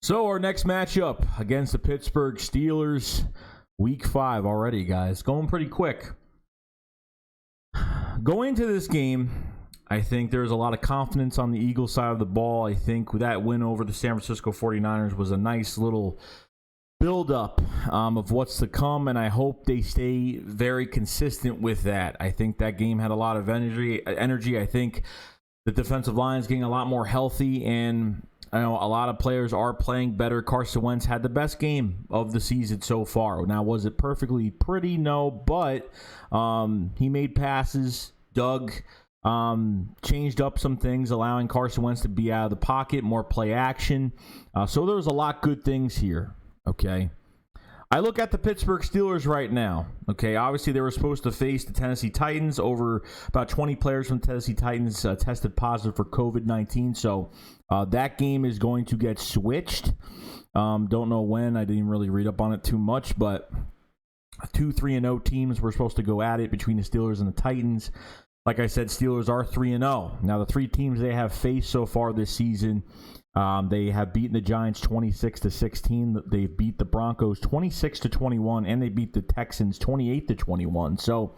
So our next matchup against the Pittsburgh Steelers, week 5 already, guys. Going pretty quick. Going into this game, I think there's a lot of confidence on the Eagles side of the ball. I think that win over the San Francisco 49ers was a nice little build-up of what's to come, and I hope they stay very consistent with that. I think that game had a lot of energy. I think the defensive line is getting a lot more healthy, and I know a lot of players are playing better. Carson Wentz had the best game of the season so far. Now, was it perfectly pretty? No, but he made passes, changed up some things, allowing Carson Wentz to be out of the pocket, more play action. So there's a lot of good things here, okay? I look at the Pittsburgh Steelers right now, okay? Obviously, they were supposed to face the Tennessee Titans. Over about 20 players from the Tennessee Titans tested positive for COVID-19, so that game is going to get switched. Don't know when. I didn't really read up on it too much, but 2 3-0 teams were supposed to go at it between the Steelers and the Titans. Like I said, Steelers are 3-0. Now, the 3 teams they have faced so far this season, they have beaten the Giants 26-16. They beat the Broncos 26-21, and they beat the Texans 28-21. So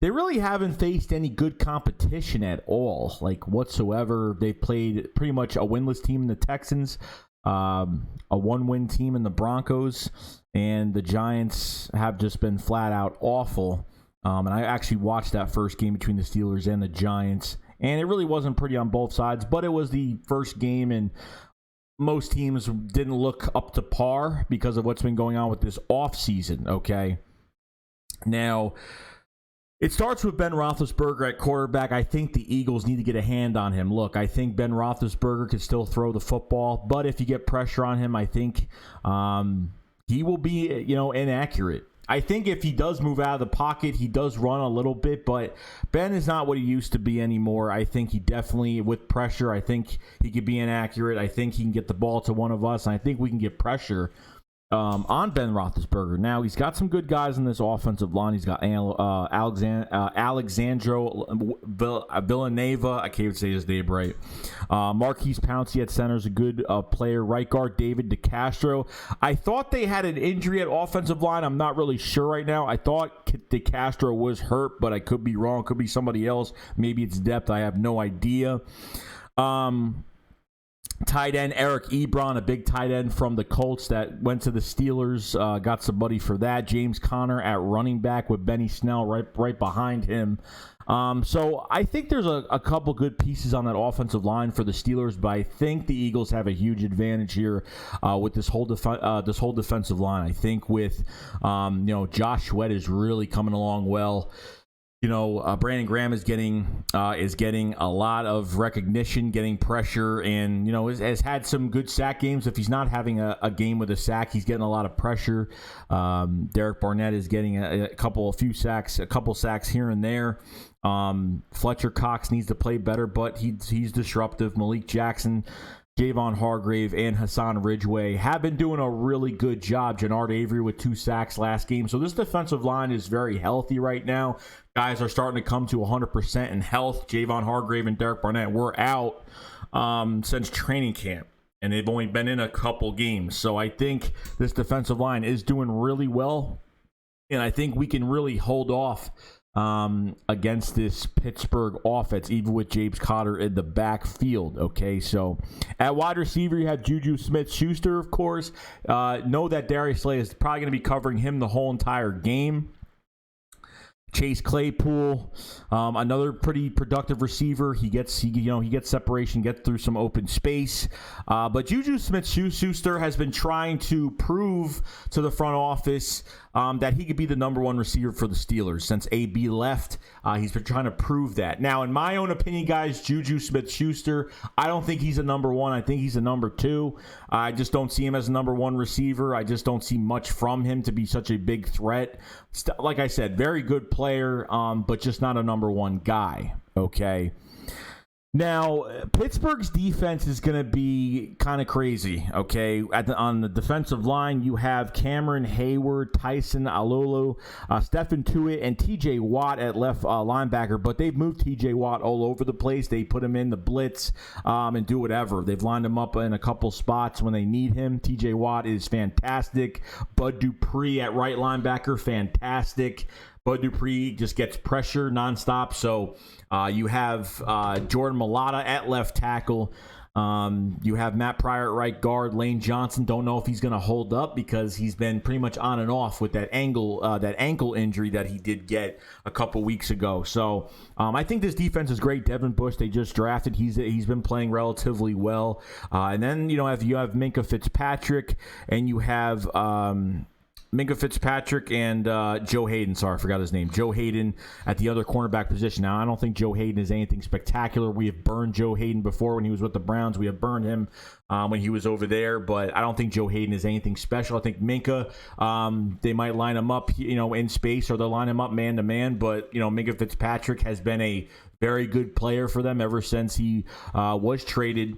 they really haven't faced any good competition at all, like whatsoever. They played pretty much a winless team in the Texans, a 1-win team in the Broncos, and the Giants have just been flat out awful. And I actually watched that first game between the Steelers and the Giants, and it really wasn't pretty on both sides, but it was the first game, and most teams didn't look up to par because of what's been going on with this offseason, okay? Now, it starts with Ben Roethlisberger at quarterback. I think the Eagles need to get a hand on him. Look, I think Ben Roethlisberger can still throw the football, but if you get pressure on him, I think he will be, inaccurate. I think if he does move out of the pocket, he does run a little bit, but Ben is not what he used to be anymore. I think he definitely, with pressure, I think he could be inaccurate. I think he can get the ball to one of us, and I think we can get pressure on Ben Roethlisberger. Now, he's got some good guys in this offensive line. He's got Alexandro Villanueva. I can't even say his name right. Marquise Pouncey at center is a good player. Right guard, David DeCastro. I thought they had an injury at offensive line. I'm not really sure right now. I thought DeCastro was hurt, but I could be wrong. Could be somebody else. Maybe it's depth. I have no idea. Tight end Eric Ebron, a big tight end from the Colts that went to the Steelers, got somebody for that. James Conner at running back with Benny Snell right behind him. So I think there's a couple good pieces on that offensive line for the Steelers, but I think the Eagles have a huge advantage here with this whole defensive line. I think with Josh Sweat is really coming along well. Brandon Graham is getting a lot of recognition, getting pressure, and has had some good sack games. If he's not having a game with a sack, he's getting a lot of pressure. Derek Barnett is getting a couple sacks here and there. Fletcher Cox needs to play better, but he's disruptive. Malik Jackson, Javon Hargrave, and Hassan Ridgeway have been doing a really good job. Jannard Avery with 2 sacks last game. So this defensive line is very healthy right now. Guys are starting to come to 100% in health. Javon Hargrave and Derek Barnett were out since training camp, and they've only been in a couple games. So I think this defensive line is doing really well, and I think we can really hold off against this Pittsburgh offense, even with James Conner in the backfield. Okay, so at wide receiver, you have Juju Smith-Schuster, of course. Know that Darius Slay is probably going to be covering him the whole entire game. Chase Claypool, another pretty productive receiver. He gets separation, gets through some open space. But Juju Smith-Schuster has been trying to prove to the front office that he could be the number 1 receiver for the Steelers. Since AB left, he's been trying to prove that. Now, in my own opinion, guys, Juju Smith-Schuster, I don't think he's a number 1. I think he's a number 2. I just don't see him as a number 1 receiver. I just don't see much from him to be such a big threat. Like I said, very good player, but just not a number 1 guy, okay? Now, Pittsburgh's defense is going to be kind of crazy, okay? On the defensive line, you have Cameron Hayward, Tyson Alulu, Stephen Tuitt, and T.J. Watt at left linebacker, but they've moved T.J. Watt all over the place. They put him in the blitz and do whatever. They've lined him up in a couple spots when they need him. T.J. Watt is fantastic. Bud Dupree at right linebacker, fantastic. Bud Dupree just gets pressure nonstop. So you have Jordan Mailata at left tackle. You have Matt Pryor at right guard. Lane Johnson, don't know if he's going to hold up because he's been pretty much on and off with that ankle injury that he did get a couple weeks ago. So I think this defense is great. Devin Bush, they just drafted. He's been playing relatively well. And then you have Minkah Fitzpatrick, and you have Minkah Fitzpatrick and Joe Hayden. Sorry, I forgot his name. Joe Hayden at the other cornerback position. Now, I don't think Joe Hayden is anything spectacular. We have burned Joe Hayden before when he was with the Browns. We have burned him when he was over there, but I don't think Joe Hayden is anything special. I think Minkah, they might line him up, in space, or they'll line him up man-to-man, but, Minkah Fitzpatrick has been a very good player for them ever since he was traded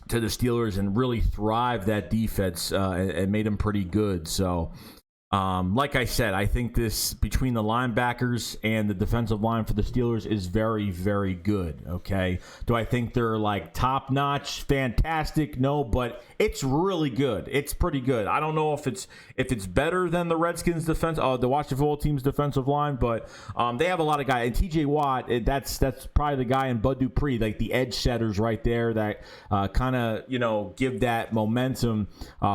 to the Steelers and really thrived that defense and made them pretty good. So, like I said, I think this between the linebackers and the defensive line for the Steelers is very, very good. Okay, do I think they're like top notch, fantastic? No, but it's really good. It's pretty good. I don't know if it's better than the Redskins defense, the Washington football team's defensive line, but they have a lot of guys. And T.J. Watt, that's probably the guy, in Bud Dupree, like the edge setters right there that kind of give that momentum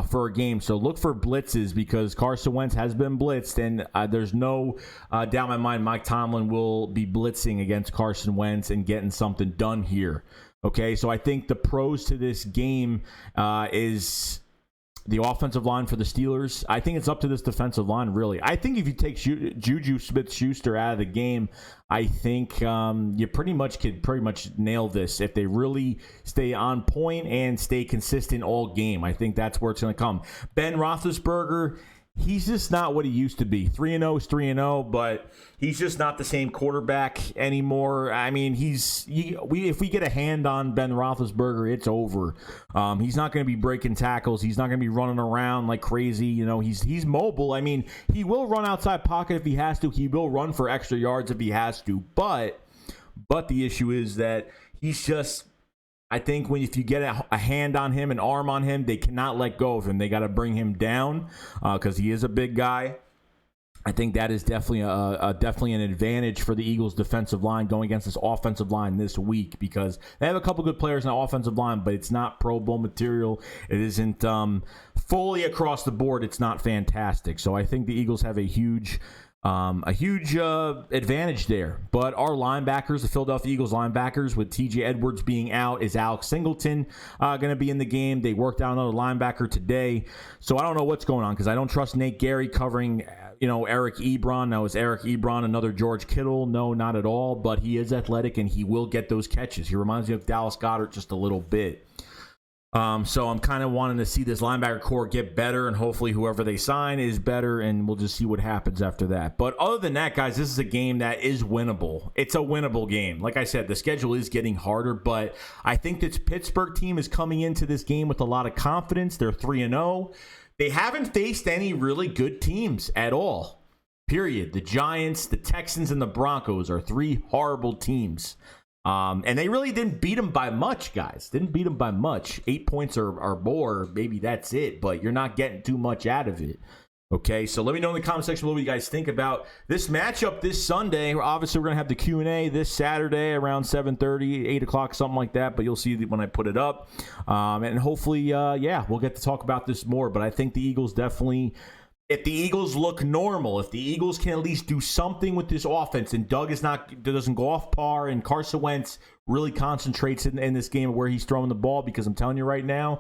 for a game. So look for blitzes because Carson Wentz has been blitzed, and there's no doubt in my mind Mike Tomlin will be blitzing against Carson Wentz and getting something done here. Okay, so I think the pros to this game is the offensive line for the Steelers. I think it's up to this defensive line, really. I think if you take Juju Smith-Schuster out of the game, I think you pretty much nail this if they really stay on point and stay consistent all game. I think that's where it's going to come. Ben Roethlisberger, he's just not what he used to be. 3-0 is 3-0, but he's just not the same quarterback anymore. I mean, if we get a hand on Ben Roethlisberger, it's over. He's not going to be breaking tackles. He's not going to be running around like crazy. He's mobile. I mean, he will run outside pocket if he has to. He will run for extra yards if he has to. But the issue is that he's just, I think if you get a hand on him, an arm on him, they cannot let go of him. They got to bring him down because he is a big guy. I think that is definitely definitely an advantage for the Eagles' defensive line going against this offensive line this week because they have a couple good players in the offensive line, but it's not Pro Bowl material. It isn't fully across the board. It's not fantastic. So I think the Eagles have a huge advantage there. But our linebackers, the Philadelphia Eagles linebackers, with TJ Edwards being out, is Alex Singleton going to be in the game? They worked out another linebacker today. So I don't know what's going on because I don't trust Nate Gary covering Eric Ebron. Now, is Eric Ebron another George Kittle? No, not at all. But he is athletic and he will get those catches. He reminds me of Dallas Goedert just a little bit. So I'm kind of wanting to see this linebacker core get better, and hopefully whoever they sign is better, and we'll just see what happens after that. But other than that, guys, this is a game that is winnable. It's a winnable game. Like I said, the schedule is getting harder, but I think this Pittsburgh team is coming into this game with a lot of confidence. They're 3-0. They haven't faced any really good teams at all, period. The Giants, the Texans, and the Broncos are three horrible teams. And they really didn't beat them by much, guys. Didn't beat them by much. 8 points or more, maybe that's it. But you're not getting too much out of it. Okay, so let me know in the comment section below what you guys think about this matchup this Sunday. Obviously, we're going to have the Q&A this Saturday around 7:30, 8 o'clock, something like that. But you'll see when I put it up. And hopefully, we'll get to talk about this more. But I think the Eagles definitely... If the Eagles look normal, if the Eagles can at least do something with this offense, and Doug doesn't go off par, and Carson Wentz really concentrates in this game where he's throwing the ball, because I'm telling you right now,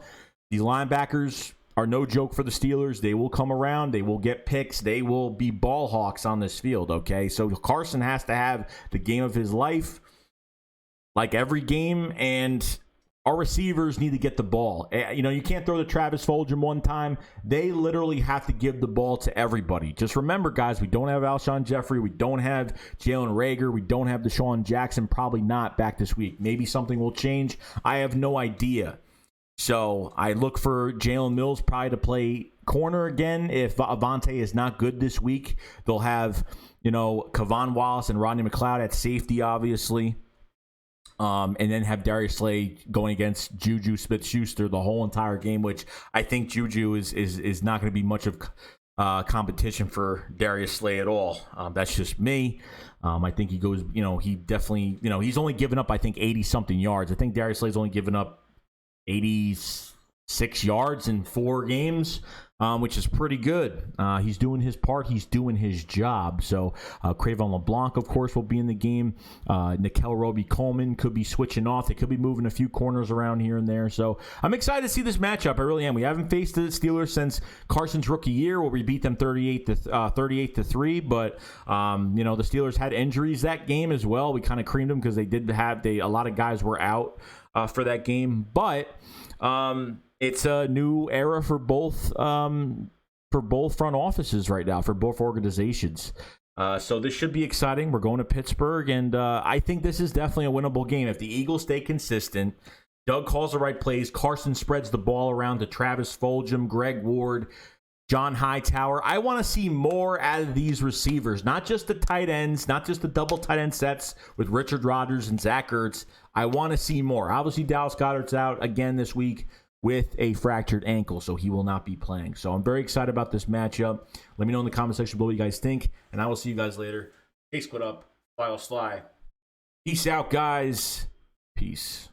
these linebackers are no joke for the Steelers. They will come around. They will get picks. They will be ball hawks on this field, okay? So Carson has to have the game of his life, like every game, and our receivers need to get the ball. You can't throw to Travis Fulgham one time. They literally have to give the ball to everybody. Just remember, guys, we don't have Alshon Jeffrey. We don't have Jalen Reagor. We don't have Deshaun Jackson. Probably not back this week. Maybe something will change. I have no idea. So I look for Jalen Mills probably to play corner again. If Avonte is not good this week, they'll have, Kavon Wallace and Rodney McLeod at safety, obviously. And then have Darius Slay going against Juju Smith-Schuster the whole entire game, which I think Juju is not going to be much of competition for Darius Slay at all. That's just me. I think he goes, he definitely, he's only given up, I think, 80-something yards. I think Darius Slay's only given up 86 yards in 4 games, which is pretty good. He's doing his part. He's doing his job. So Cravon LeBlanc, of course, will be in the game. Nickel Roby-Coleman could be switching off. They could be moving a few corners around here and there. So I'm excited to see this matchup. I really am. We haven't faced the Steelers since Carson's rookie year, where we beat them 38-3. But the Steelers had injuries that game as well. We kind of creamed them because they did have a lot of guys were out for that game. But it's a new era for both front offices right now, for both organizations. So this should be exciting. We're going to Pittsburgh, and I think this is definitely a winnable game. If the Eagles stay consistent, Doug calls the right plays, Carson spreads the ball around to Travis Fulgham, Greg Ward, John Hightower. I want to see more out of these receivers, not just the tight ends, not just the double tight end sets with Richard Rodgers and Zach Ertz. I want to see more. Obviously, Dallas Goedert's out again this week with a fractured ankle, so he will not be playing. So I'm very excited about this matchup. Let me know in the comment section below what you guys think, and I will see you guys later. SHAKESQUAD up, fly, fly. Peace out, guys. Peace.